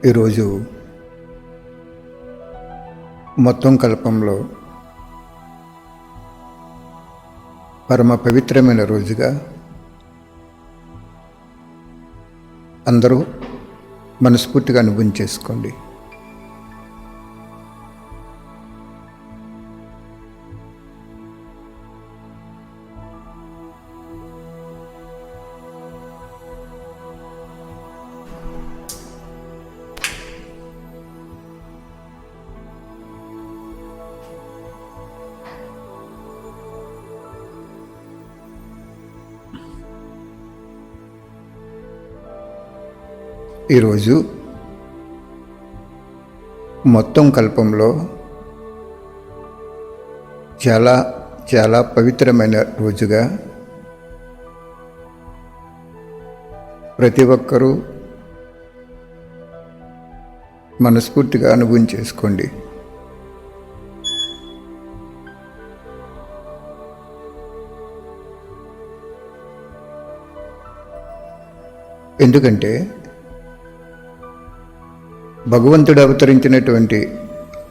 ఈరోజు మొత్తం కల్పంలో పరమ పవిత్రమైన రోజుగా అందరూ మనస్ఫూర్తిగా అనుభవం చేసుకోండి. ఈరోజు మొత్తం కల్పంలో చాలా చాలా పవిత్రమైన రోజుగా ప్రతి ఒక్కరూ మనస్ఫూర్తిగా అనుభవం చేసుకోండి. ఎందుకంటే భగవంతుడు అవతరించినటువంటి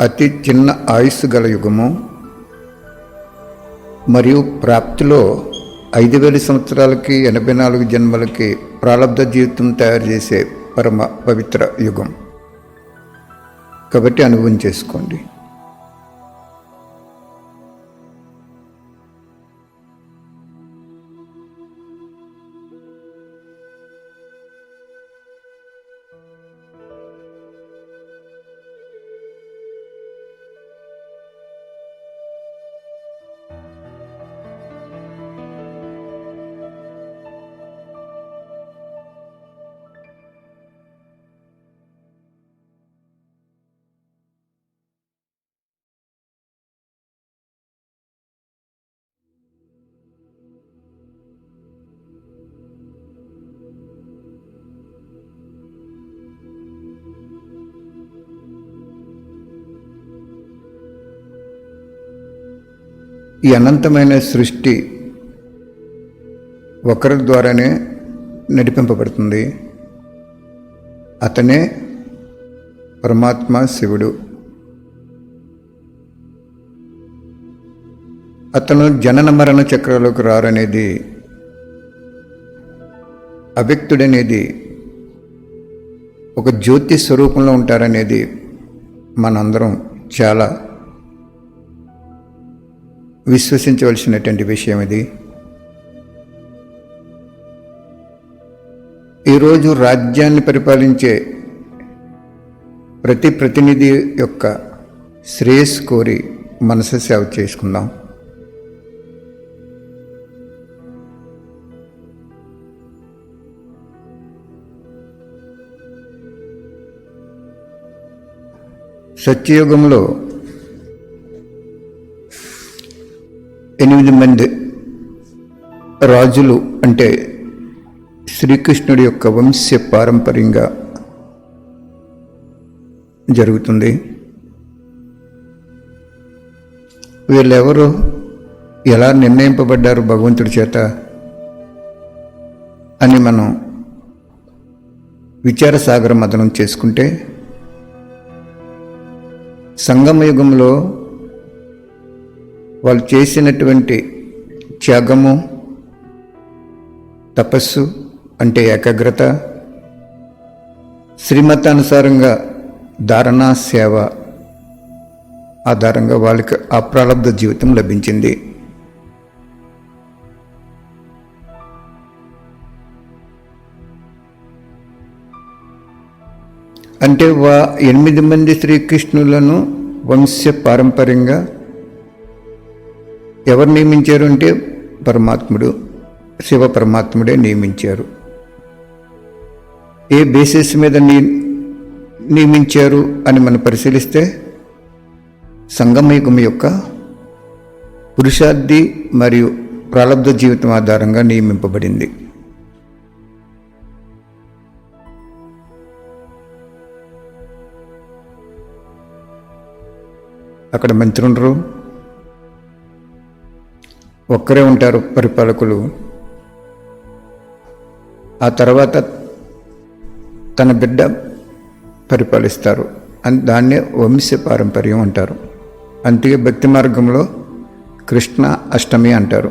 అతి చిన్న ఆయుస్సు గల యుగము మరియు ప్రాప్తిలో 5000 సంవత్సరాలకి 84 జన్మలకి ప్రాలబ్ధ జీవితం తయారు చేసే పరమ పవిత్ర యుగం కాబట్టి అనుభవం చేసుకోండి. ఈ అనంతమైన సృష్టి ఒకరి ద్వారానే నడిపింపబడుతుంది. అతనే పరమాత్మ శివుడు. అతను జనన మరణ చక్రాలకు రారనేది, అవ్యక్తుడనేది, ఒక జ్యోతి స్వరూపంలో ఉంటారనేది మనందరం చాలా విశ్వసించవలసినటువంటి విషయం ఇది. ఈరోజు రాజ్యాన్ని పరిపాలించే ప్రతి ప్రతినిధి యొక్క శ్రేయస్సు కోరి మనసు సేవ చేసుకుందాం. సత్యయుగంలో 8 మంది రాజులు అంటే శ్రీకృష్ణుడి యొక్క వంశ పారంపర్యంగా జరుగుతుంది. వీళ్ళెవరు ఎలా నిర్ణయింపబడ్డారు భగవంతుడి చేత అని మనం విచారసాగర మదనం చేసుకుంటే, సంగమయుగంలో వాళ్ళు చేసినటువంటి త్యాగము, తపస్సు అంటే ఏకాగ్రత, శ్రీమతానుసారంగా ధారణా సేవ ఆధారంగా వాళ్ళకి అప్రాలబ్ధ జీవితం లభించింది. అంటే 8 మంది శ్రీకృష్ణులను వంశ పారంపర్యంగా ఎవరు నియమించారు అంటే పరమాత్ముడు, శివ పరమాత్ముడే నియమించారు. ఏ బేసిస్ మీద నియమించారు అని మనం పరిశీలిస్తే, సంగమయుగం యొక్క పురుషార్థి మరియు ప్రాలబ్ధ జీవితం ఆధారంగా నియమింపబడింది. అక్కడ మంత్రి ఉండరు, ఒక్కరే ఉంటారు పరిపాలకులు. ఆ తర్వాత తన బిడ్డ పరిపాలిస్తారు. దాన్నే వంశ పారంపర్యం అంటారు. అందుకే భక్తి మార్గంలో కృష్ణ అష్టమి అంటారు.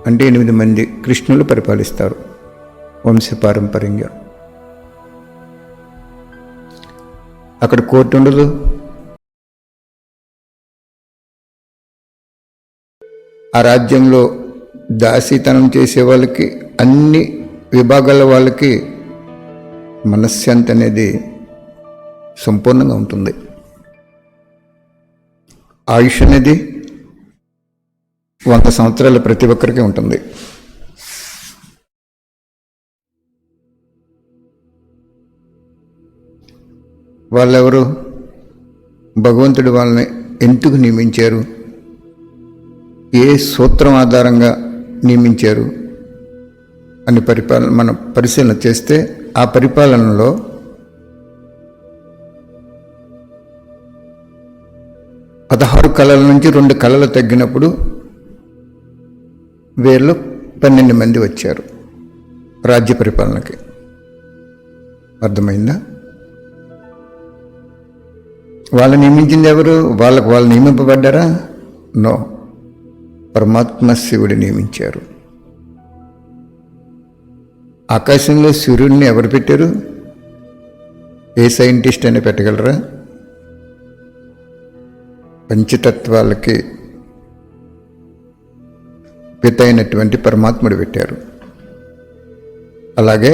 అంటే 8 మంది కృష్ణులు పరిపాలిస్తారు వంశ పారంపర్యంగా. అక్కడ కోర్టు ఉండదు, ఆ రాజ్యంలో దాసీతనం చేసే వాళ్ళకి, అన్ని విభాగాల వాళ్ళకి మనశ్శాంతి అనేది సంపూర్ణంగా ఉంటుంది. ఆయుష్ అనేది 100 సంవత్సరాలు ప్రతి ఒక్కరికి ఉంటుంది. వాళ్ళెవరు? భగవంతుడు వాళ్ళని ఎందుకు నియమించారు, ఏ సూత్రం ఆధారంగా నియమించారు అని మనం పరిశీలన చేస్తే, ఆ పరిపాలనలో పదహారు కళల నుంచి 2 కళలు తగ్గినప్పుడు వీళ్ళు 12 మంది వచ్చారు రాజ్య పరిపాలనకి. అర్థమైందా? వాళ్ళు నియమించింది ఎవరు? వాళ్ళు నియమింపబడ్డారా? నో, పరమాత్మ శివుడు నియమించారు. ఆకాశంలో సూర్యుడిని ఎవరు పెట్టారు? ఏ సైంటిస్ట్ అని పెట్టగలరా? పంచతత్వాలకి పిత అయినటువంటి పరమాత్ముడు పెట్టారు. అలాగే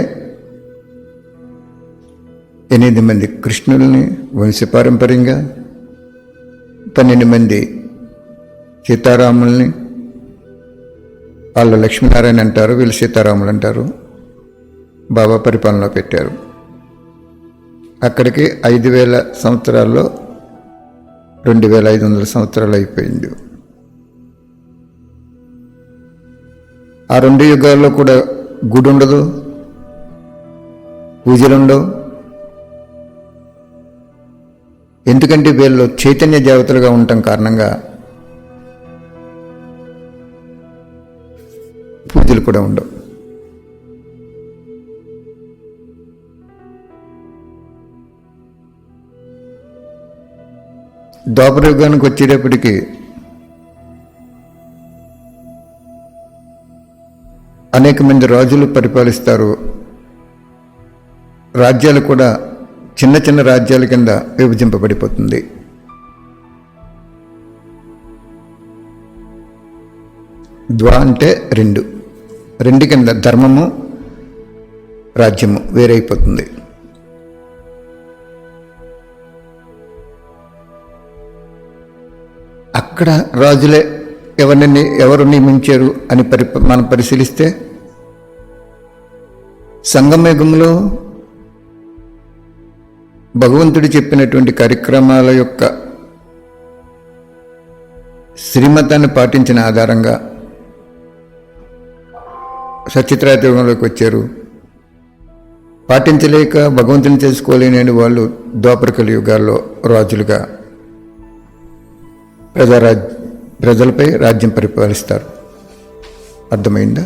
8 మంది కృష్ణుల్ని వంశపారంపర్యంగా, 12 మంది సీతారాముల్ని, వాళ్ళు లక్ష్మీనారాయణ అంటారు, వీళ్ళు సీతారాములు అంటారు, బాబా పరిపాలనలో పెట్టారు. అక్కడికి 5000 సంవత్సరాల్లో 2500 సంవత్సరాలు అయిపోయింది. ఆ 2 యుగాల్లో కూడా గుడి ఉండదు, పూజలుండవు. ఎందుకంటే వీళ్ళు చైతన్య దేవతలుగా ఉండటం కారణంగా పూజలు కూడా ఉండవు. ద్వాపర యుగానికి వచ్చేటప్పటికి అనేక మంది రాజులు పరిపాలిస్తారు. రాజ్యాలు కూడా చిన్న చిన్న రాజ్యాల కింద విభజింపబడిపోతుంది. అంటే 2 కింద ధర్మము రాజ్యము వేరైపోతుంది. అక్కడ రాజులే ఎవరు నియమించారు అని మనం పరిశీలిస్తే, సంగమయుగంలో భగవంతుడు చెప్పినటువంటి కార్యక్రమాల యొక్క శ్రీమతాన్ని పాటించిన ఆధారంగా సత్యత్రేతయుగంలోకి వచ్చారు. పాటించలేక భగవంతుని తెలుసుకోలేని వాళ్ళు ద్వాపర కలియుగాల్లో రాజులుగా ప్రజలపై రాజ్యం పరిపాలిస్తారు. అర్థమైందా?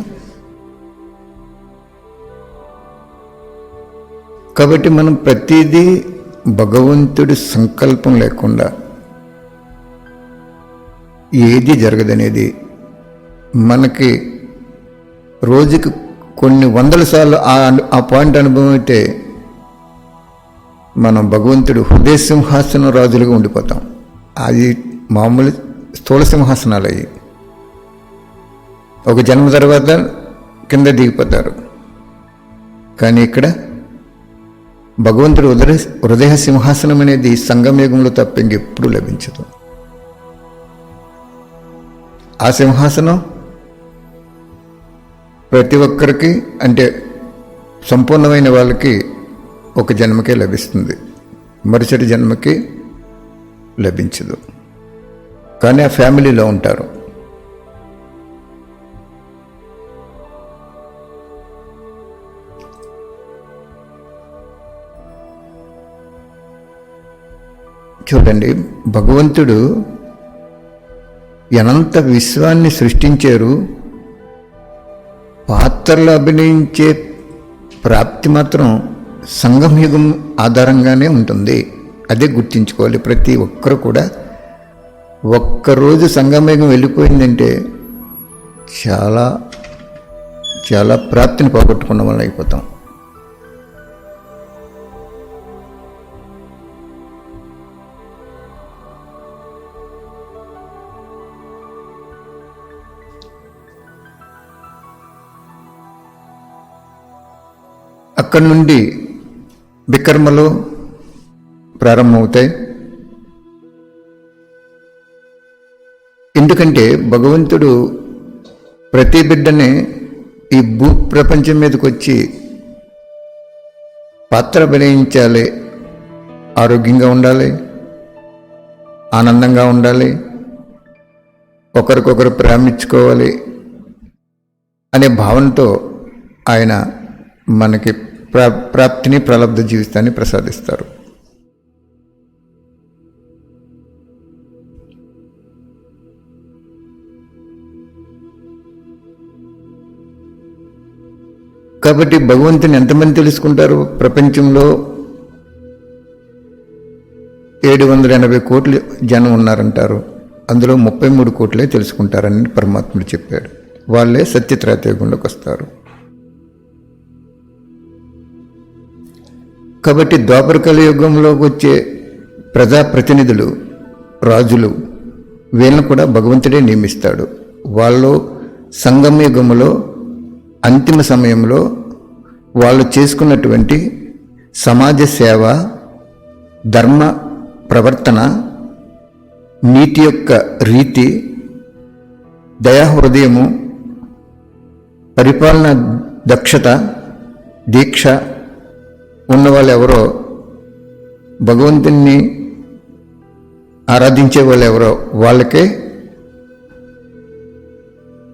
కాబట్టి మనం ప్రతిదీ భగవంతుడి సంకల్పం లేకుండా ఏది జరగదనేది మనకి రోజుకి కొన్ని 100 సార్లు ఆ పాయింట్ అనుభవం అయితే మనం భగవంతుడు హృదయ సింహాసనం రాజులుగా ఉండిపోతాం. అది మామూలు స్థూల సింహాసనాలు అయ్యి ఒక జన్మ తర్వాత కింద దిగిపోతారు. కానీ ఇక్కడ భగవంతుడు హృదయ సింహాసనం అనేది సంగమయుగంలో తప్ప ఇంకెప్పుడు లభించదు. ఆ సింహాసనం ప్రతి ఒక్కరికి, అంటే సంపూర్ణమైన వాళ్ళకి ఒక జన్మకే లభిస్తుంది, మరుసటి జన్మకి లభించదు. కానీ ఆ ఫ్యామిలీలో ఉంటారు. చూడండి, భగవంతుడు అనంత విశ్వాన్ని సృష్టించారు. పాత్రలు అభినయించే ప్రాప్తి మాత్రం సంగమ యుగం ఆధారంగానే ఉంటుంది. అదే గుర్తించుకోవాలి ప్రతి ఒక్కరు కూడా. ఒక్కరోజు సంగమయుగం వెళ్ళిపోయిందంటే చాలా చాలా ప్రాప్తిని పోగొట్టుకున్న వల్ల అయిపోతాం. అక్కడి నుండి వికర్మలు ప్రారంభమవుతాయి. ఎందుకంటే భగవంతుడు ప్రతి బిడ్డని ఈ భూ ప్రపంచం మీదకి వచ్చి పాత్ర అభినయించాలి, ఆరోగ్యంగా ఉండాలి, ఆనందంగా ఉండాలి, ఒకరికొకరు ప్రేమించుకోవాలి అనే భావనతో ఆయన మనకి ప్రాప్తిని ప్రలబ్ధ జీవితాన్ని ప్రసాదిస్తారు. కాబట్టి భగవంతుని ఎంతమంది తెలుసుకుంటారు? ప్రపంచంలో 780 కోట్ల జనం ఉన్నారంటారు. అందులో 33 కోట్లే తెలుసుకుంటారని పరమాత్ముడు చెప్పాడు. వాళ్ళే సత్యత్రేతయుగంలోకి వస్తారు. కాబట్టి ద్వాపర కలియుగంలోకి వచ్చే ప్రజాప్రతినిధులు, రాజులు, వీళ్ళను కూడా భగవంతుడే నియమిస్తాడు. వాళ్ళు సంగమయుగంలో అంతిమ సమయంలో వాళ్ళు చేసుకున్నటువంటి సమాజ సేవ, ధర్మ ప్రవర్తన, నీతి యొక్క రీతి, దయాహృదయము, పరిపాలన దక్షత, దీక్ష ఉన్నవాళ్ళు ఎవరో, భగవంతుని ఆరాధించే వాళ్ళు ఎవరో వాళ్ళకే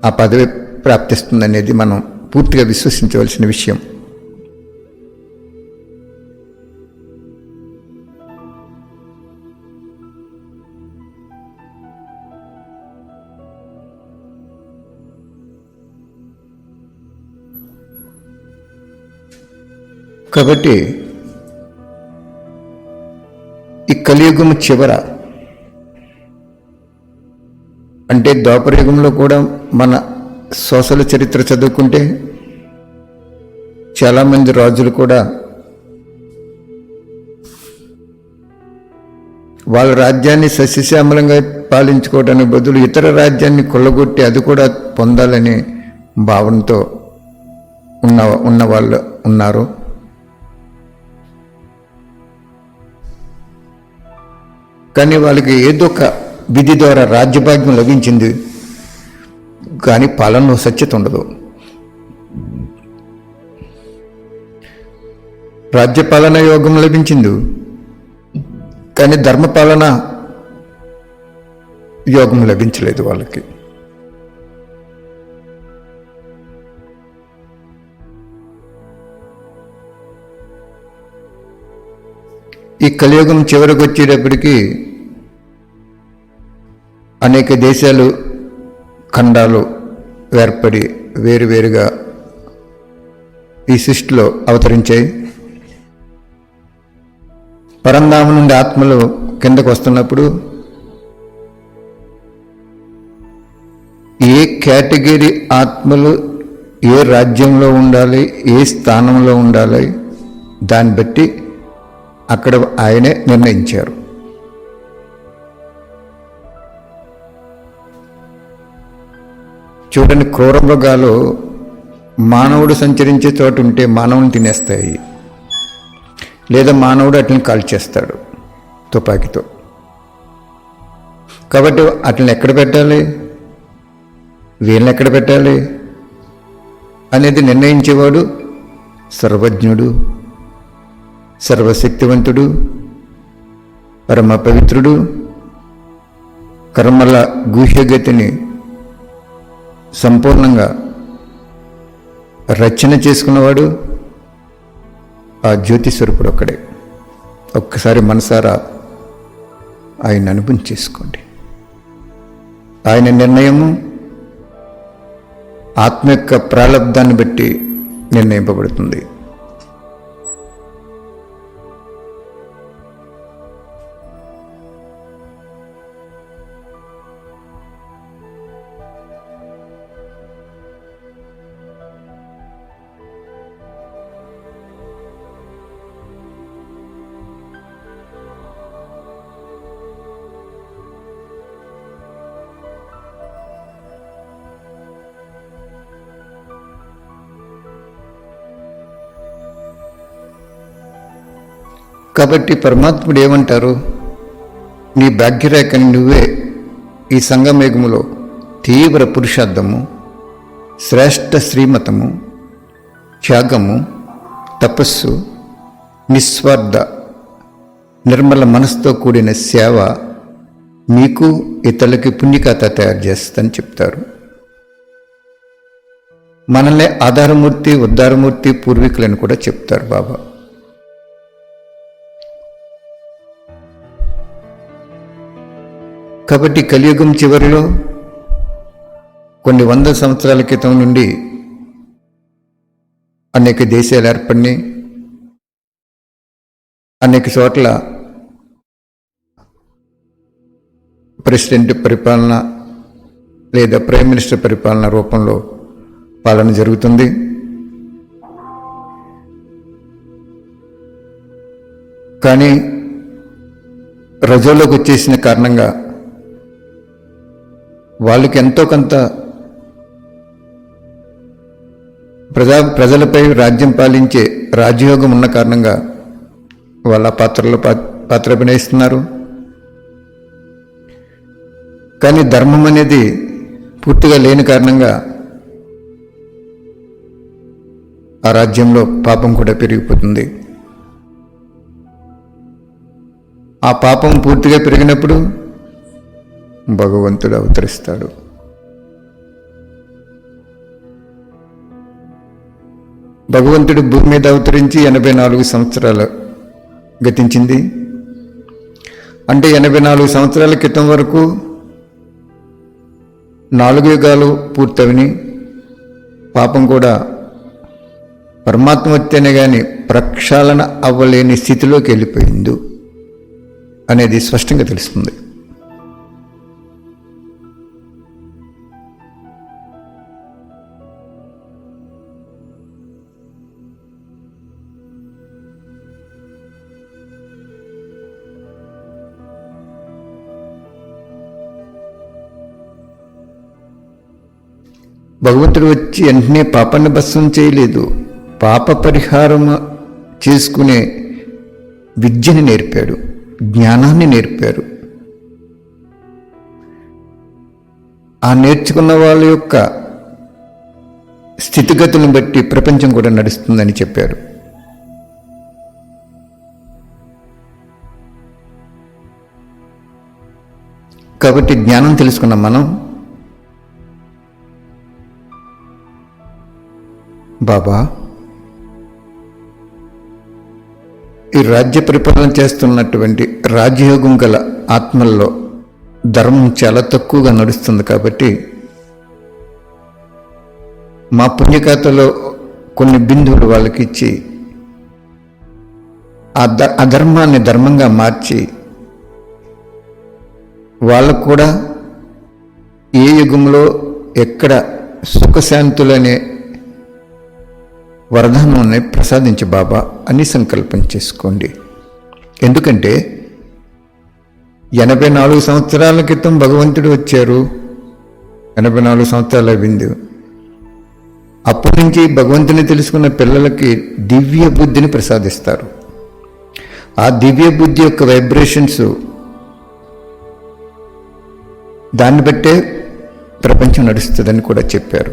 ఆ పదవి ప్రాప్తిస్తుందనేది మనం పూర్తిగా విశ్వసించవలసిన విషయం. కాబట్టి ఈ కలియుగము చివర అంటే ద్వాపరయుగంలో కూడా మన సోషల్ చరిత్ర చదువుకుంటే చాలామంది రాజులు కూడా వాళ్ళ రాజ్యాన్ని సస్యశ్యామలంగా పాలించుకోవడానికి బదులు ఇతర రాజ్యాన్ని కొల్లగొట్టి అది కూడా పొందాలనే భావనతో ఉన్న వాళ్ళు ఉన్నారు. కానీ వాళ్ళకి ఏదో ఒక విధి ద్వారా రాజ్యభాగ్యం లభించింది, కానీ పాలనలో సత్యత ఉండదు. రాజ్యపాలన యోగం లభించింది, కానీ ధర్మపాలన యోగం లభించలేదు వాళ్ళకి. ఈ కలియుగం చివరికి వచ్చేటప్పటికీ అనేక దేశాలు, ఖండాలు ఏర్పడి వేరువేరుగా ఈ సృష్టిలో అవతరించాయి. పరంధామ నుండి ఆత్మలు కిందకు వస్తున్నప్పుడు ఏ కేటగిరీ ఆత్మలు ఏ రాజ్యంలో ఉండాలి, ఏ స్థానంలో ఉండాలి, దాన్ని బట్టి అక్కడ ఆయనే నిర్ణయించారు. చూడండి, క్రూర మృగాలు మానవుడు సంచరించే చోట ఉంటే మానవుని తినేస్తాయి, లేదా మానవుడు అట్లని కాల్చేస్తాడు తుపాకీతో. కాబట్టి అట్లని ఎక్కడ పెట్టాలి, వీళ్ళని ఎక్కడ పెట్టాలి అనేది నిర్ణయించేవాడు సర్వజ్ఞుడు, సర్వశక్తివంతుడు, పరమ పవిత్రుడు, కర్మల గుహ్యగతిని సంపూర్ణంగా రచన చేసుకున్నవాడు ఆ జ్యోతి స్వరూపుడు ఒక్కడే. ఒక్కసారి మనసారా ఆయన అనుభవం చేసుకోండి. ఆయన నిర్ణయము ఆత్మ యొక్క ప్రాలబ్ధాన్ని బట్టి నిర్ణయింపబడుతుంది. కాబట్టి పరమాత్ముడు ఏమంటారు, నీ భాగ్యరేఖని నువ్వే ఈ సంగమేఘములో తీవ్ర పురుషార్థము, శ్రేష్ఠ శ్రీమతము, త్యాగము, తపస్సు, నిస్వార్థ నిర్మల మనసుతో కూడిన సేవ మీకు ఇతరులకి పుణ్యకథ తయారు చేస్తుందని చెప్తారు. మనల్ని ఆధారమూర్తి, ఉద్ధారమూర్తి, పూర్వీకులని కూడా చెప్తారు బాబా. కాబట్టి కలియుగం చివరిలో కొన్ని 100 సంవత్సరాల క్రితం నుండి అనేక దేశాలు ఏర్పడినాయి. అనేక చోట్ల ప్రెసిడెంట్ పరిపాలన లేదా ప్రైమ్ మినిస్టర్ పరిపాలన రూపంలో పాలన జరుగుతుంది. కానీ రజోలోకి వచ్చేసిన కారణంగా వాళ్ళకి ఎంతో కొంత ప్రజలపై రాజ్యం పాలించే రాజయోగం ఉన్న కారణంగా వాళ్ళ పాత్ర అభినయిస్తున్నారు. కానీ ధర్మం అనేది పూర్తిగా లేని కారణంగా ఆ రాజ్యంలో పాపం కూడా పెరిగిపోతుంది. ఆ పాపం పూర్తిగా పెరిగినప్పుడు భగవంతుడు అవతరిస్తాడు. భగవంతుడు భూమి మీద అవతరించి 84 సంవత్సరాలు గతించింది. అంటే 84 సంవత్సరాల క్రితం వరకు 4 యుగాలు పూర్తవిని, పాపం కూడా పరమాత్మ వస్తేనే కానీ ప్రక్షాళన అవ్వలేని స్థితిలోకి వెళ్ళిపోయింది అనేది స్పష్టంగా తెలుస్తుంది. భగవంతుడు వచ్చి వెంటనే పాపాన్ని భస్మం చేయలేదు. పాప పరిహారం చేసుకునే విద్యని నేర్పాడు, జ్ఞానాన్ని నేర్పారు. ఆ నేర్చుకున్న వాళ్ళ యొక్క స్థితిగతులను బట్టి ప్రపంచం కూడా నడుస్తుందని చెప్పారు. కాబట్టి జ్ఞానం తెలుసుకున్న మనం బాబా ఈ రాజ్య పరిపాలన చేస్తున్నటువంటి రాజయోగం గల ఆత్మల్లో ధర్మం చాలా తక్కువగా నడుస్తుంది. కాబట్టి మా పుణ్యఖాతాలో కొన్ని బిందువులు వాళ్ళకి ఇచ్చి ఆ ధర్మాన్ని ధర్మంగా మార్చి వాళ్ళకు కూడా ఏ యుగంలో ఎక్కడ సుఖశాంతులనే వరదానాన్ని ప్రసాదించి బాబా అని సంకల్పం చేసుకోండి. ఎందుకంటే 84 సంవత్సరాల క్రితం భగవంతుడు వచ్చారు. 84 సంవత్సరాల బిందు. అప్పటి నుంచి భగవంతుని తెలుసుకున్న పిల్లలకి దివ్య బుద్ధిని ప్రసాదిస్తారు. ఆ దివ్య బుద్ధి యొక్క వైబ్రేషన్స్ దాన్ని బట్టే ప్రపంచం నడుస్తుందని కూడా చెప్పారు.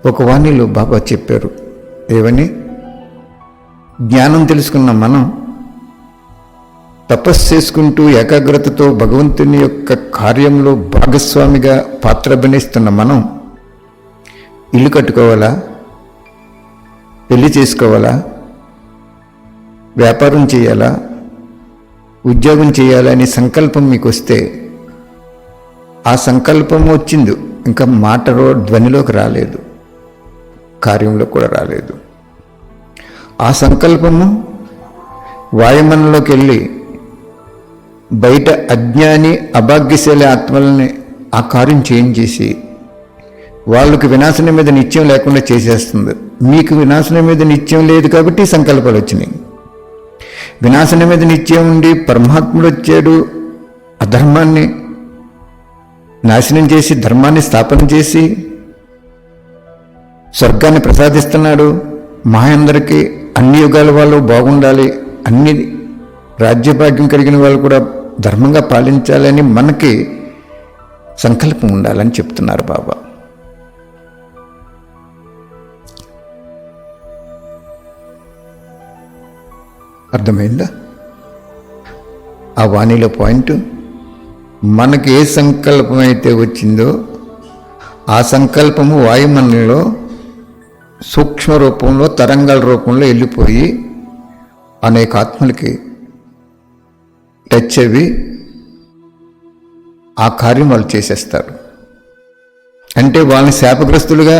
ఒక వాణిలో బాబా చెప్పారు ఏమని, జ్ఞానం తెలుసుకున్న మనం తపస్సు చేసుకుంటూ ఏకాగ్రతతో భగవంతుని యొక్క కార్యంలో భాగస్వామిగా పాత్ర అభినయిస్తున్న మనం ఇల్లు కట్టుకోవాలా, పెళ్లి చేసుకోవాలా, వ్యాపారం చేయాలా, ఉద్యోగం చేయాలా అని సంకల్పం మీకు వస్తే ఆ సంకల్పం వచ్చింది, ఇంకా మాటలో ధ్వనిలోకి రాలేదు, కార్యంలో కూడా రాలేదు. ఆ సంకల్పము వాయుమనంలోకి వెళ్ళి బయట అజ్ఞాని అభాగ్యశాలి ఆత్మల్ని ఆ కార్యం చేయించేసి వాళ్ళకి వినాశనం మీద నిత్యం లేకుండా చేసేస్తుంది. మీకు వినాశనం మీద నిత్యం లేదు కాబట్టి సంకల్పాలు వచ్చినాయి. వినాశనం మీద నిత్యం ఉండి పరమాత్ముడు వచ్చాడు, అధర్మాన్ని నాశనం చేసి ధర్మాన్ని స్థాపన చేసి స్వర్గాన్ని ప్రసాదిస్తున్నాడు, మా అందరికీ అన్ని యుగాల వాళ్ళు బాగుండాలి, అన్ని రాజ్యభాగ్యం కలిగిన వాళ్ళు కూడా ధర్మంగా పాలించాలని మనకి సంకల్పం ఉండాలని చెప్తున్నారు బాబా. అర్థమైందా? ఆ వాణిలో పాయింట్, మనకి ఏ సంకల్పం అయితే వచ్చిందో ఆ సంకల్పము వాయుమండలంలో సూక్ష్మ రూపంలో తరంగాల రూపంలో వెళ్ళిపోయి అనేక ఆత్మలకి టచ్ అవి ఆ కార్యం వాళ్ళు చేసేస్తారు. అంటే వాళ్ళని శాపగ్రస్తులుగా,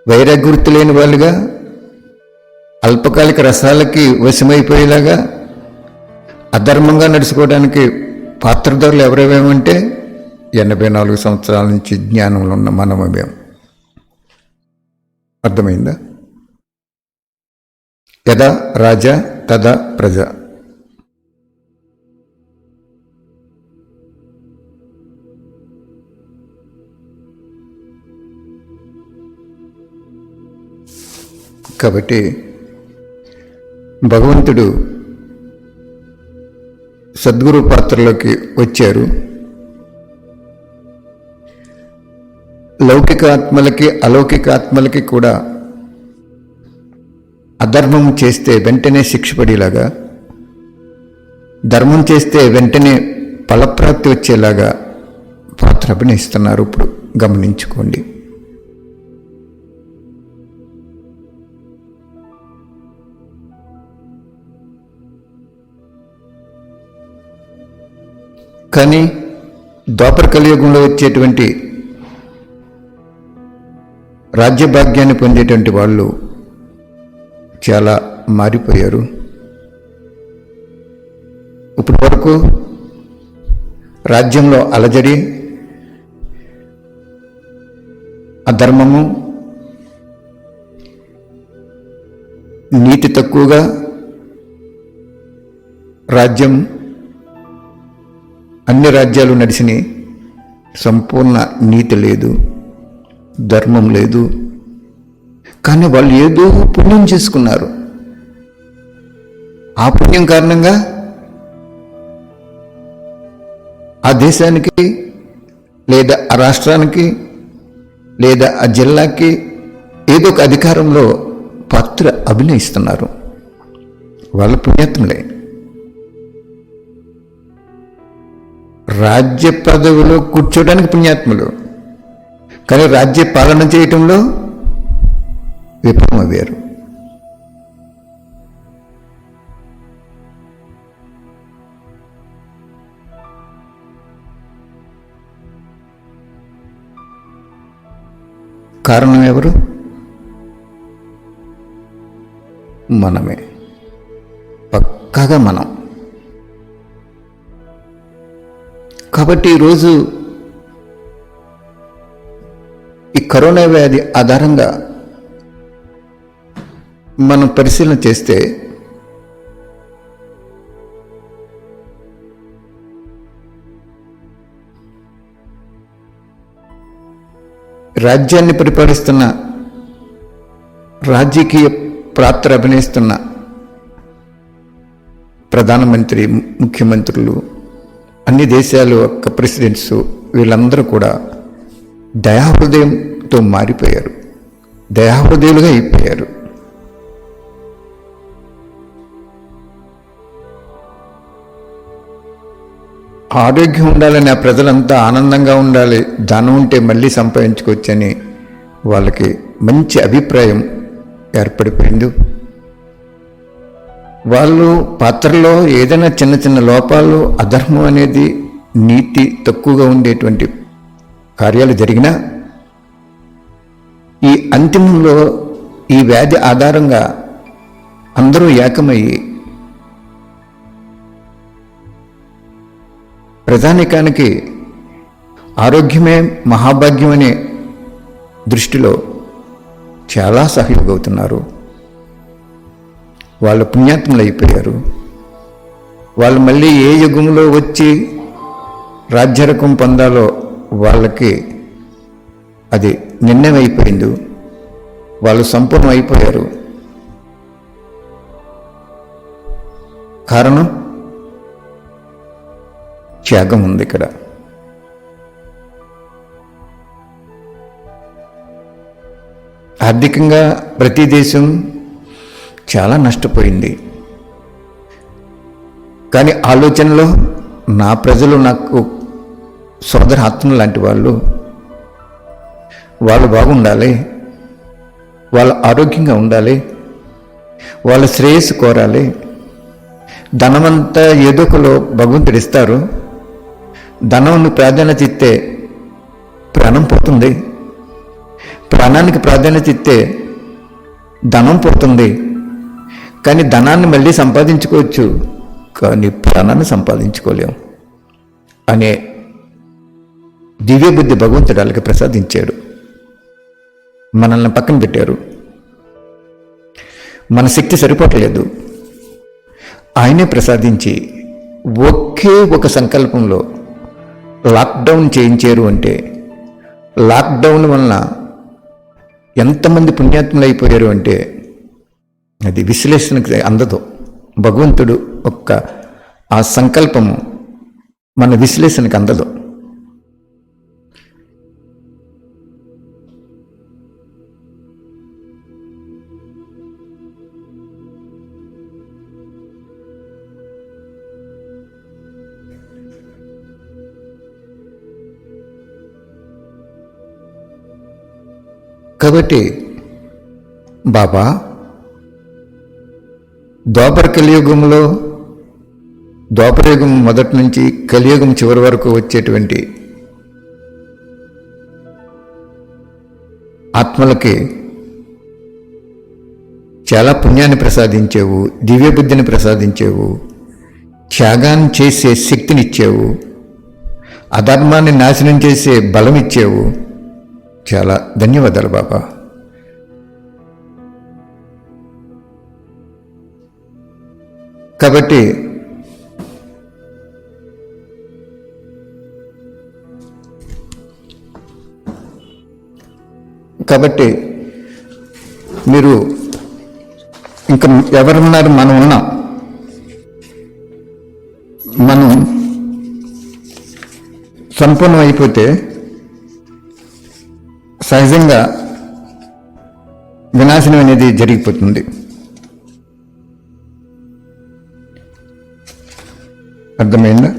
వైరాగ్యవృత్తి లేని వాళ్ళుగా, అల్పకాలిక రసాలకి వశమైపోయేలాగా, అధర్మంగా నడుచుకోవడానికి పాత్రధారులు ఎవరేమేమంటే 84 సంవత్సరాల నుంచి జ్ఞానంలో ఉన్న మనమేం. అర్థమైందా? యదా రాజా తదా ప్రజ. కాబట్టి భగవంతుడు సద్గురు పాత్రలోకి వచ్చారు. లౌకిక ఆత్మలకి అలౌకిక ఆత్మలకి కూడా అధర్మం చేస్తే వెంటనే శిక్ష పడేలాగా, ధర్మం చేస్తే వెంటనే ఫలప్రాప్తి వచ్చేలాగా పాత్ర అభినయిస్తున్నారు. ఇప్పుడు గమనించుకోండి. కానీ ద్వాపర కలియుగంలో వచ్చేటువంటి రాజ్యభాగ్యాన్ని పొందేటువంటి వాళ్ళు చాలా మారిపోయారు. ఇప్పటి వరకు రాజ్యంలో అలజడి, అధర్మము, నీతి తక్కువగా రాజ్యం, అన్ని రాజ్యాలు నడిచినాయి. సంపూర్ణ నీతి లేదు, ధర్మం లేదు. కానీ వాళ్ళు ఏదో పుణ్యం చేసుకున్నారు. ఆ పుణ్యం కారణంగా ఆ దేశానికి లేదా ఆ రాష్ట్రానికి లేదా ఆ జిల్లాకి ఏదో ఒక అధికారంలో పాత్ర అభినయిస్తున్నారు. వాళ్ళ పుణ్యాత్ములే. రాజ్య పదవిలో కూర్చోడానికి పుణ్యాత్ములు, కానీ రాజ్య పాలన చేయటంలో విఫలమయ్యారు. కారణం ఎవరు? మనమే, పక్కాగా మనం. కాబట్టి ఈరోజు ఈ కరోనా వ్యాధి ఆధారంగా మనం పరిశీలన చేస్తే రాజ్యాన్ని పరిపాలిస్తున్న, రాజకీయ పాత్ర అభినయిస్తున్న ప్రధానమంత్రి, ముఖ్యమంత్రులు, అన్ని దేశాలు యొక్క ప్రెసిడెంట్స్, వీళ్ళందరూ కూడా దయాహృదయంతో మారిపోయారు, దయాహృదయులుగా అయిపోయారు. ఆరోగ్యం ఉండాలని, ఆ ప్రజలంతా ఆనందంగా ఉండాలి, ధనం ఉంటే మళ్ళీ సంపాదించుకోవచ్చని వాళ్ళకి మంచి అభిప్రాయం ఏర్పడిపోయింది. వాళ్ళు పాత్రలో ఏదైనా చిన్న చిన్న లోపాలు, అధర్మం అనేది, నీతి తక్కువగా ఉండేటువంటి కార్యాలు జరిగినా ఈ అంతిమంలో ఈ వ్యాధి ఆధారంగా అందరూ ఏకమయ్యి ప్రధానికానికి ఆరోగ్యమే మహాభాగ్యం అనే దృష్టిలో చాలా సహయోగవుతున్నారు. వాళ్ళు పుణ్యాత్ములు అయిపోయారు. వాళ్ళు మళ్ళీ ఏ యుగంలో వచ్చి రాజ్యరకం పొందాలో వాళ్ళకి అది నిర్ణయం అయిపోయింది. వాళ్ళు సంపూర్ణం అయిపోయారు. కారణం త్యాగం ఉంది ఇక్కడ. ఆర్థికంగా ప్రతి దేశం చాలా నష్టపోయింది. కానీ ఆలోచనలో నా ప్రజలు నాకు సోదర ఆత్మ లాంటి వాళ్ళు బాగుండాలి, వాళ్ళు ఆరోగ్యంగా ఉండాలి, వాళ్ళ శ్రేయస్సు కోరాలి. ధనమంతా ఏదో ఒకలో భగవంతుడు ఇస్తారు. ధనం ప్రాధాన్యత ఇస్తే ప్రాణం పోతుంది, ప్రాణానికి ప్రాధాన్యత ఇస్తే ధనం పోతుంది. కానీ ధనాన్ని మళ్ళీ సంపాదించుకోవచ్చు, కానీ ప్రాణాన్ని సంపాదించుకోలేము అనే దివ్య బుద్ధి భగవంతుడు వాళ్ళకి ప్రసాదించాడు. మనల్ని పక్కన పెట్టారు. మన శక్తి సరిపోవట్లేదు. ఆయనే ప్రసాదించి ఒకే ఒక సంకల్పంలో లాక్డౌన్ చేయించారు. అంటే లాక్డౌన్ వలన ఎంతమంది పుణ్యాత్ములు అయిపోయారు అంటే అది విశ్లేషణకు అందదు. భగవంతుడు ఒక్క ఆ సంకల్పము మన విశ్లేషణకు అందదు. కాబట్టి బాబా ద్వాపర కలియుగంలో, ద్వాపరయుగం మొదటి నుంచి కలియుగం చివరి వరకు వచ్చేటువంటి ఆత్మలకి చాలా పుణ్యాన్ని ప్రసాదించేవు, దివ్య బుద్ధిని ప్రసాదించేవు, త్యాగాన్ని చేసే శక్తినిచ్చేవు, అధర్మాన్ని నాశనం చేసే బలం ఇచ్చేవు. చాలా ధన్యవాదాలు బాబా. కాబట్టి మీరు ఇంకా ఎవరున్నారు? మనం ఉన్నాం. మనం సంపూర్ణం అయిపోతే సహజంగా వినాశనం అనేది జరిగిపోతుంది. అర్థమైందా?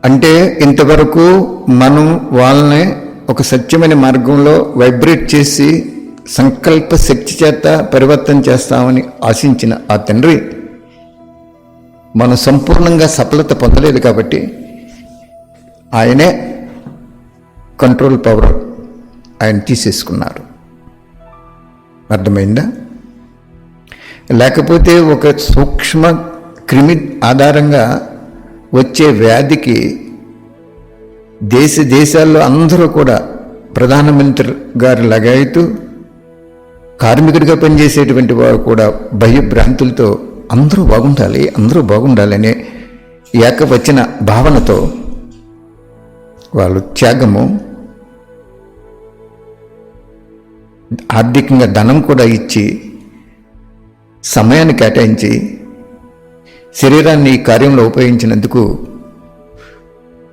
అంటే ఇంతవరకు మనం వాళ్ళని ఒక సత్యమైన మార్గంలో వైబ్రేట్ చేసి సంకల్ప శక్తి చేత పరివర్తన చేస్తామని ఆశించిన ఆ తండ్రి మనం సంపూర్ణంగా సఫలత పొందలేదు. కాబట్టి ఆయనే కంట్రోల్ పవర్ ఆయన తీసేసుకున్నారు. అర్థమైందా? లేకపోతే ఒక సూక్ష్మ క్రిమి ఆధారంగా వచ్చే వ్యాధికి దేశాల్లో అందరూ కూడా ప్రధానమంత్రి గారి లగాయతూ కార్మికుడిగా పనిచేసేటువంటి వారు కూడా భయభ్రాంతులతో అందరూ బాగుండాలి అనే ఏకవచన భావనతో వాళ్ళు త్యాగము, ఆర్థికంగా ధనం కూడా ఇచ్చి సమయాన్ని కేటాయించి శరీరాన్ని ఈ కార్యంలో ఉపయోగించినందుకు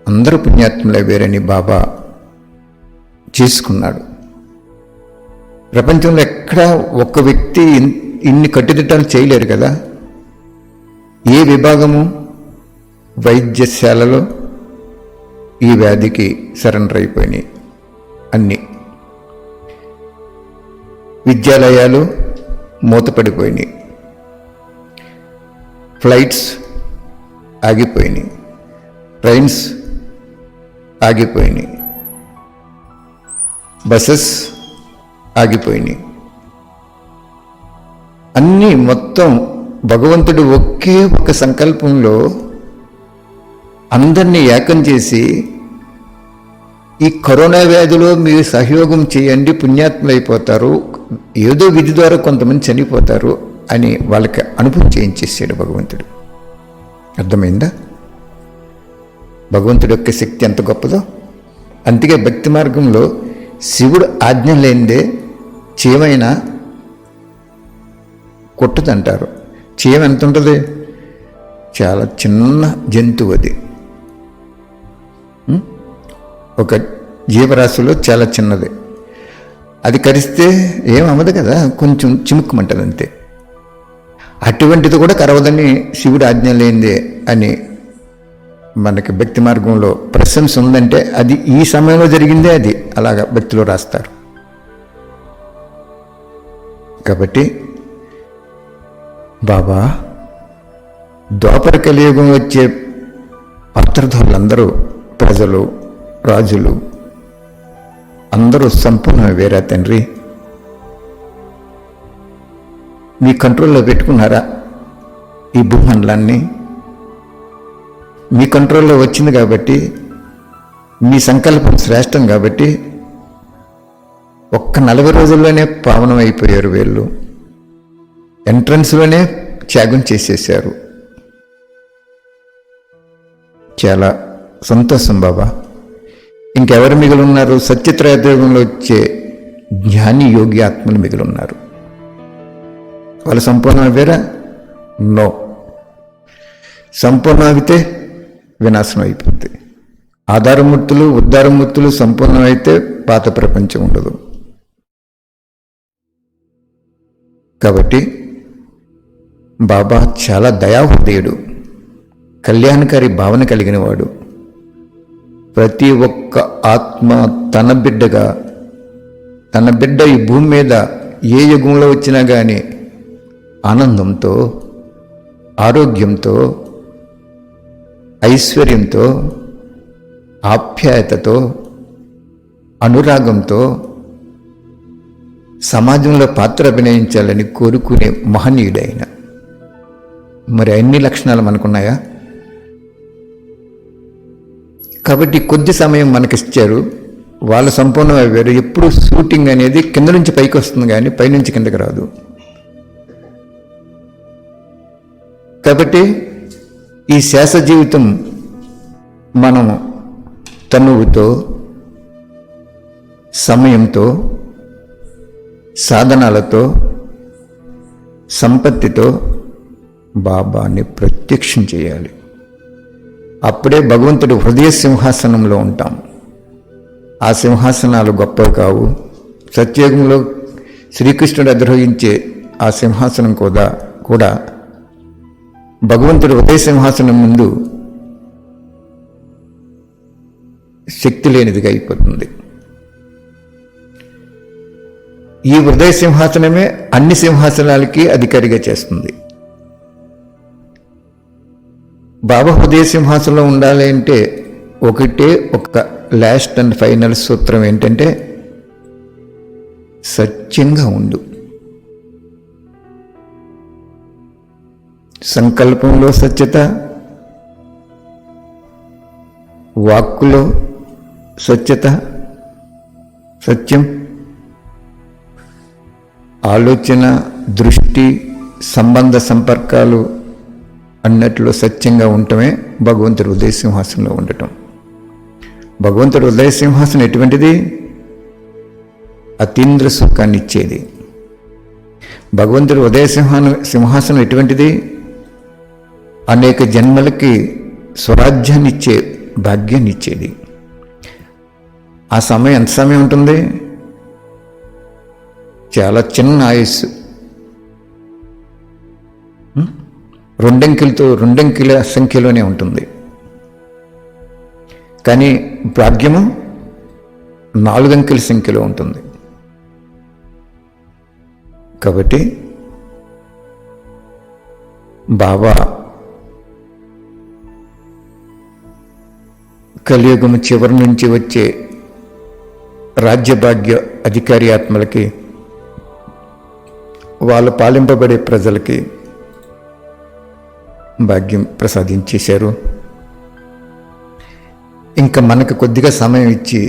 అందరూ పుణ్యాత్ములే వేరని బాబా చేసుకున్నాడు. ప్రపంచంలో ఎక్కడా ఒక్క వ్యక్తి ఇన్ని కట్టుదిట్టాలు చేయలేరు కదా. ఏ విభాగము వైద్యశాలలో ఈ వ్యాధికి సరెండర్ అయిపోయినాయి. అన్ని విద్యాలయాలు మూతపడిపోయినాయి, ఫ్లైట్స్ ఆగిపోయినాయి, ట్రైన్స్ ఆగిపోయినాయి, బస్సెస్ ఆగిపోయినాయి. అన్నీ మొత్తం భగవంతుడు ఒకే ఒక సంకల్పంలో అందరినీ ఏకం చేసి ఈ కరోనా వ్యాధిలో మీరు సహయోగం చేయండి, పుణ్యాత్ములైపోతారు, ఏదో విధి ద్వారా కొంతమంది చనిపోతారు అని వాళ్ళకి అనుభవం చేయించేసాడు భగవంతుడు. అర్థమైందా? భగవంతుడి యొక్క శక్తి ఎంత గొప్పదో. అందుకే భక్తి మార్గంలో శివుడు ఆజ్ఞ లేనిదే చీమైనా కొట్టుదంటారు. చీమ ఎంత ఉంటుంది? చాలా చిన్న జంతువు అది. ఒక జీవరాశిలో చాలా చిన్నది. అది కరిస్తే ఏమవ్వదు కదా, కొంచెం చిముక్కుమంటుంది అంతే. అటువంటిది కూడా కరవదని శివుడు ఆజ్ఞ లేనిదే అని మనకి భక్తి మార్గంలో ప్రశంస ఉందంటే అది ఈ సమయంలో జరిగిందే. అది అలాగా భక్తిలో రాస్తారు. కాబట్టి బాబా ద్వాపర కలియుగం వచ్చే పాత్రధారులందరూ, ప్రజలు, రాజులు అందరూ సంపూర్ణమయ్యారా తండ్రి? మీ కంట్రోల్లో పెట్టుకున్నారా ఈ భూమండలాన్ని? మీ కంట్రోల్లో వచ్చింది కాబట్టి, మీ సంకల్పం శ్రేష్టం కాబట్టి ఒక్క 40 రోజుల్లోనే పావనం అయిపోయారు. వీళ్ళు ఎంట్రన్స్లోనే త్యాగం చేసేసారు. చాలా సంతోషం బాబా. ఇంకెవరు మిగిలి ఉన్నారు? సత్యత్రయోదయంలో వచ్చే జ్ఞాని యోగి ఆత్మలు మిగిలి ఉన్నారు. వాళ్ళు సంపూర్ణం అవ్వారా? నో. సంపూర్ణం అయితే వినాశనం అయిపోతుంది. ఆధారమూర్తులు, ఉద్ధారమూర్తులు సంపూర్ణం అయితే పాత ప్రపంచం ఉండదు. కాబట్టి బాబా చాలా దయాహృదయుడు, కళ్యాణకారి భావన కలిగినవాడు. ప్రతి ఒక్క ఆత్మ తన బిడ్డగా, తన బిడ్డ ఈ భూమి మీద ఏ యుగంలో వచ్చినా కానీ ఆనందంతో, ఆరోగ్యంతో, ఐశ్వర్యంతో, ఆప్యాయతతో, అనురాగంతో సమాజంలో పాత్ర అభినయించాలని కోరుకునే మహనీయుడైన. మరి అన్ని లక్షణాలు మనకున్నాయా? కాబట్టి కొద్ది సమయం మనకిచ్చారు, వాళ్ళ సంపూర్ణం అయ్యారు. ఎప్పుడు షూటింగ్ అనేది కింద నుంచి పైకి వస్తుంది కానీ పైనుంచి కిందకి రాదు. కాబట్టి ఈ శేష జీవితం మనం తనువుతో, సమయంతో, సాధనాలతో, సంపత్తితో బాబాని ప్రత్యక్షం చేయాలి. అప్పుడే భగవంతుడు హృదయ సింహాసనంలో ఉంటాం. ఆ సింహాసనాలు గొప్పవి కావు. సత్యయుగంలో శ్రీకృష్ణుడు అధిరోహించే ఆ సింహాసనం కూడా భగవంతుడు హృదయ సింహాసనం ముందు శక్తి లేనిదిగా అయిపోతుంది. ఈ హృదయ సింహాసనమే అన్ని సింహాసనాలకి అధికారిగా చేస్తుంది. బాబా హృదయ సింహాసనంలో ఉండాలి అంటే ఒకటే ఒక లాస్ట్ అండ్ ఫైనల్ సూత్రం ఏంటంటే సత్యంగా ఉండు. సంకల్పంలో సత్యత, వాక్కులో సత్యత, సత్యం, ఆలోచన, దృష్టి, సంబంధ సంపర్కాలు అన్నట్లో సత్యంగా ఉండటమే భగవంతుడి హృదయ సింహాసనంలో ఉండటం. భగవంతుడి హృదయ సింహాసనం ఎటువంటిది? అతీంద్ర సుఖాన్ని ఇచ్చేది. భగవంతుడి హృదయ సింహాసనం ఎటువంటిది? అనేక జన్మలకి స్వరాజ్యాన్ని ఇచ్చే భాగ్యాన్ని ఇచ్చేది. ఆ సమయం ఎంత సమయం ఉంటుంది? చాలా చిన్న ఆయుస్సు. రెండంకెల సంఖ్యలోనే ఉంటుంది. కానీ భాగ్యము 4 అంకెల సంఖ్యలో ఉంటుంది. కాబట్టి బాబా కలియుగము చివరి నుంచి వచ్చే రాజ్యభాగ్య అధికారి ఆత్మలకి, వాళ్ళు పాలింపబడే ప్రజలకి భాగ్యం ప్రసాదించేశారు. ఇంకా మనకు కొద్దిగా సమయం ఇచ్చి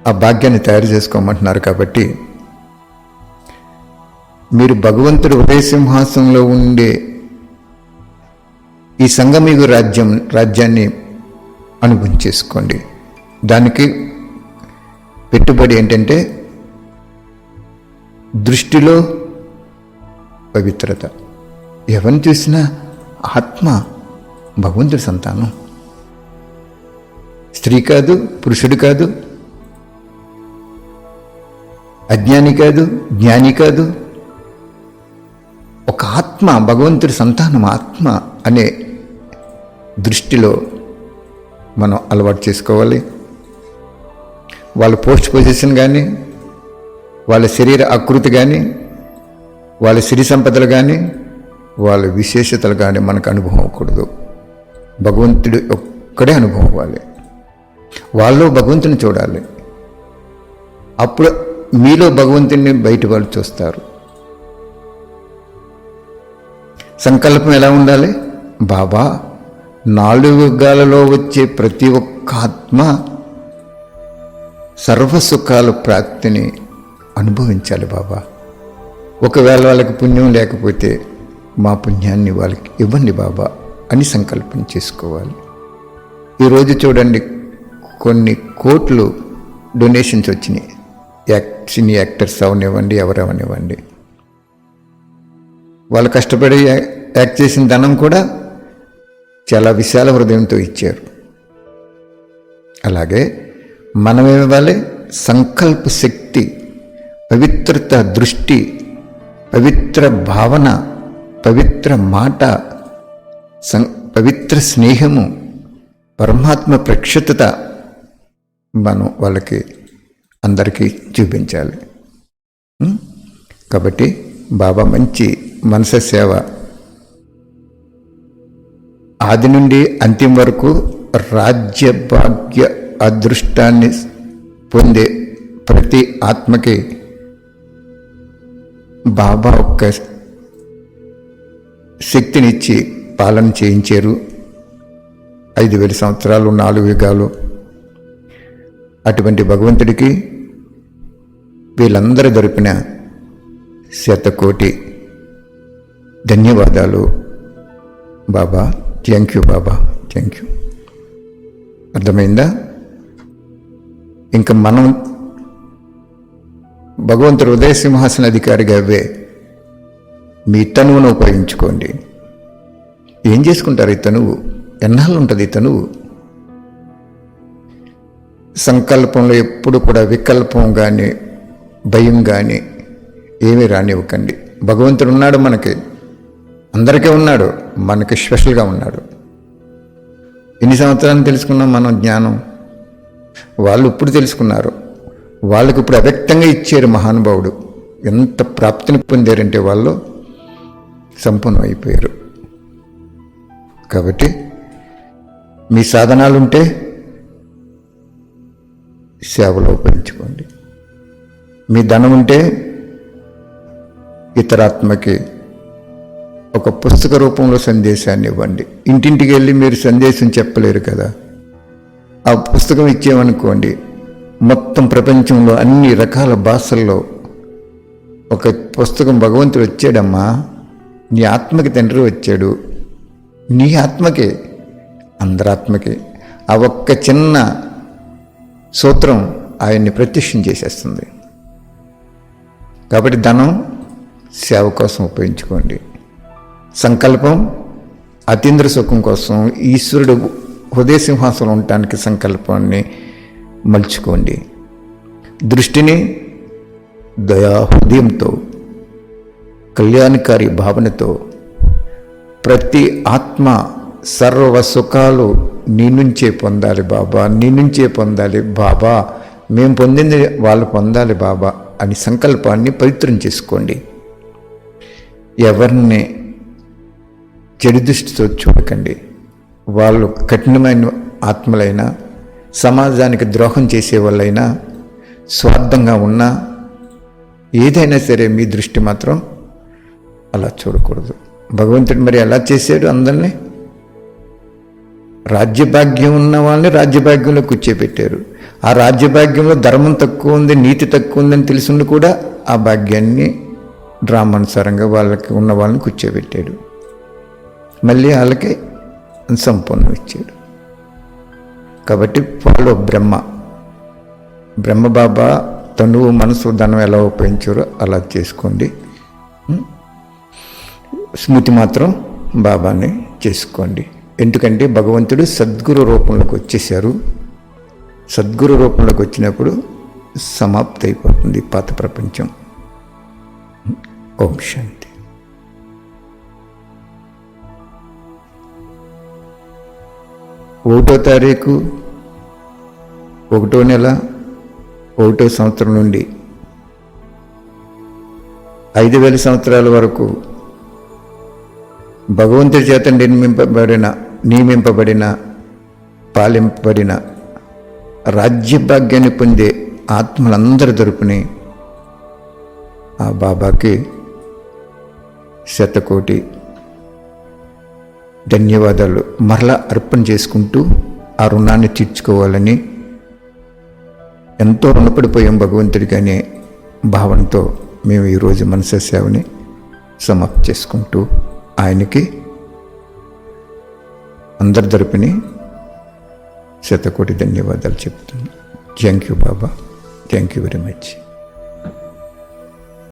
ఆ భాగ్యాన్ని తయారు చేసుకోమంటున్నారు. కాబట్టి మీరు భగవంతుడు హృదయ సింహాసనంలో ఉండే ఈ సంగమయుగ రాజ్యాన్ని అనుభవించేసుకోండి. దానికి పెట్టుబడి ఏంటంటే దృష్టిలో పవిత్రత. ఎవరిని చూసినా ఆత్మ భగవంతుడి సంతానం. స్త్రీ కాదు, పురుషుడు కాదు, అజ్ఞాని కాదు, జ్ఞాని కాదు, ఒక ఆత్మ, భగవంతుడి సంతానం ఆత్మ అనే దృష్టిలో మనం అలవాటు చేసుకోవాలి. వాళ్ళ పోస్ట్ పొజిషన్ కానీ, వాళ్ళ శరీర ఆకృతి కానీ, వాళ్ళ సిరి సంపదలు కానీ, వాళ్ళ విశేషతలు కానీ మనకు అనుభవం అవ్వకూడదు. భగవంతుడు ఒక్కడే అనుభవం అవ్వాలి. వాళ్ళు భగవంతుని చూడాలి. అప్పుడు మీలో భగవంతుని బయట వాళ్ళు చూస్తారు. సంకల్పం ఎలా ఉండాలి? బాబా, 4 యుగాలలో వచ్చే ప్రతి ఒక్క ఆత్మ సర్వసుఖాల ప్రాప్తిని అనుభవించాలి బాబా. ఒకవేళ వాళ్ళకి పుణ్యం లేకపోతే మా పుణ్యాన్ని వాళ్ళకి ఇవ్వండి బాబా అని సంకల్పం చేసుకోవాలి. ఈరోజు చూడండి, కొన్ని కోట్లు డొనేషన్స్ వచ్చినాయి. సినీ యాక్టర్స్ అవనివ్వండి, ఎవరవనివ్వండి, వాళ్ళు కష్టపడి యాక్ట్ చేసిన ధనం కూడా చాలా విశాల హృదయంతో ఇచ్చారు. అలాగే మనమేమివ్వాలి? సంకల్ప శక్తి, పవిత్రత, దృష్టి, పవిత్ర భావన, పవిత్ర మాట, పవిత్ర స్నేహము, పరమాత్మ ప్రక్షుతత మనం వాళ్ళకి అందరికీ చూపించాలి. కాబట్టి బాబా మంచి మనస సేవ ఆది నుండి అంతిమ వరకు రాజ్య భాగ్య అదృష్టాన్ని పొందే ప్రతి ఆత్మకి బాబా ఒక్క శక్తినిచ్చి పాలన చేయించారు. 5,000 సంవత్సరాలు, 4 యుగాలు. అటువంటి భగవంతుడికి వీళ్ళందరూ దొరికిన 100 కోటి ధన్యవాదాలు బాబా. థ్యాంక్ యూ బాబా, థ్యాంక్ యూ. అర్థమైందా? ఇంకా మనం భగవంతుడు హృదయ సింహాసన అధికారిగా అవే మీ తనువును ఉపయోగించుకోండి. ఏం చేసుకుంటారు ఈ తనువు? ఎన్నాళ్ళు ఉంటుంది ఈ తనువు? సంకల్పంలో ఎప్పుడు కూడా వికల్పం కానీ, భయం కానీ ఏమీ రానివ్వకండి. భగవంతుడు ఉన్నాడు, మనకి అందరికీ ఉన్నాడు, మనకి స్పెషల్గా ఉన్నాడు. ఎన్ని సంవత్సరాలు తెలుసుకున్నాం మనం జ్ఞానం? వాళ్ళు ఇప్పుడు తెలుసుకున్నారు. వాళ్ళకి ఇప్పుడు అవ్యక్తంగా ఇచ్చారు మహానుభావుడు. ఎంత ప్రాప్తిని పొందారంటే వాళ్ళు సంపన్నం అయిపోయారు. కాబట్టి మీ సాధనాలుంటే సేవలో ఉపయోగించుకోండి. మీ ధనం ఉంటే ఇతరాత్మకి ఒక పుస్తక రూపంలో సందేశాన్ని ఇవ్వండి. ఇంటింటికి వెళ్ళి మీరు సందేశం చెప్పలేరు కదా. ఆ పుస్తకం ఇచ్చేమనుకోండి, మొత్తం ప్రపంచంలో అన్ని రకాల భాషల్లో ఒక పుస్తకం భగవంతుడు వచ్చాడమ్మా, నీ ఆత్మకి తండ్రి వచ్చాడు, నీ ఆత్మకే, అందరాత్మకే. ఆ ఒక్క చిన్న సూత్రం ఆయన్ని ప్రత్యక్షం చేసేస్తుంది. కాబట్టి ధనం సేవ కోసం ఉపయోగించుకోండి. సంకల్పం అతీంద్ర సుఖం కోసం, ఈశ్వరుడు హృదయ సింహాసనం ఉండటానికి సంకల్పాన్ని మలుచుకోండి. దృష్టిని దయా హృదయంతో, కళ్యాణకారి భావనతో, ప్రతి ఆత్మ సర్వ సుఖాలు నీ నుంచే పొందాలి బాబా, నీ నుంచే పొందాలి బాబా, మేము పొందింది వాళ్ళు పొందాలి బాబా అని సంకల్పాన్ని పవిత్రం చేసుకోండి. ఎవరిని చెడు దృష్టితో చూడకండి. వాళ్ళు కఠినమైన ఆత్మలైనా, సమాజానికి ద్రోహం చేసే వాళ్ళైనా, స్వార్థంగా ఉన్నా, ఏదైనా సరే మీ దృష్టి మాత్రం అలా చూడకూడదు. భగవంతుడు మరి ఎలా చేశాడు అందరినీ? రాజ్యభాగ్యం ఉన్న వాళ్ళని రాజ్యభాగ్యంలో కూర్చోబెట్టారు. ఆ రాజ్యభాగ్యంలో ధర్మం తక్కువ ఉంది, నీతి తక్కువ ఉందని తెలుసుండి కూడా ఆ భాగ్యాన్ని డ్రామానుసారంగా వాళ్ళకి ఉన్న వాళ్ళని కూర్చోబెట్టాడు. మళ్ళీ వాళ్ళకి సంపూర్ణం ఇచ్చాడు. కాబట్టి ఫాలో బ్రహ్మబాబా తనువు మనసు ధనం ఎలా ఉపయోగించారో అలా చేసుకోండి. స్మృతి మాత్రం బాబాని చేసుకోండి. ఎందుకంటే భగవంతుడు సద్గురు రూపంలోకి వచ్చేసారు. సద్గురు రూపంలోకి వచ్చినప్పుడు సమాప్తి అయిపోతుంది పాత ప్రపంచం. ఓం శాంతి. 1వ తారీఖు 1వ నెల 1వ సంవత్సరం నుండి 5000 సంవత్సరాల వరకు భగవంతుడి చేత నియమింపబడిన పాలింపబడిన రాజ్యభాగ్యాన్ని పొందే ఆత్మలందరి తరపుని ఆ బాబాకి 100 కోటి ధన్యవాదాలు మరలా అర్పణ చేసుకుంటూ ఆ రుణాన్ని తీర్చుకోవాలని ఎంతో రుణపడిపోయాం భగవంతుడికి అనే భావనతో మేము ఈరోజు మనస సేవని సమాప్తి చేసుకుంటూ ఆయనకి అందరి తరపుని 100 కోటి ధన్యవాదాలు చెప్తున్నాను. థ్యాంక్ యూ బాబా. Thank you very much.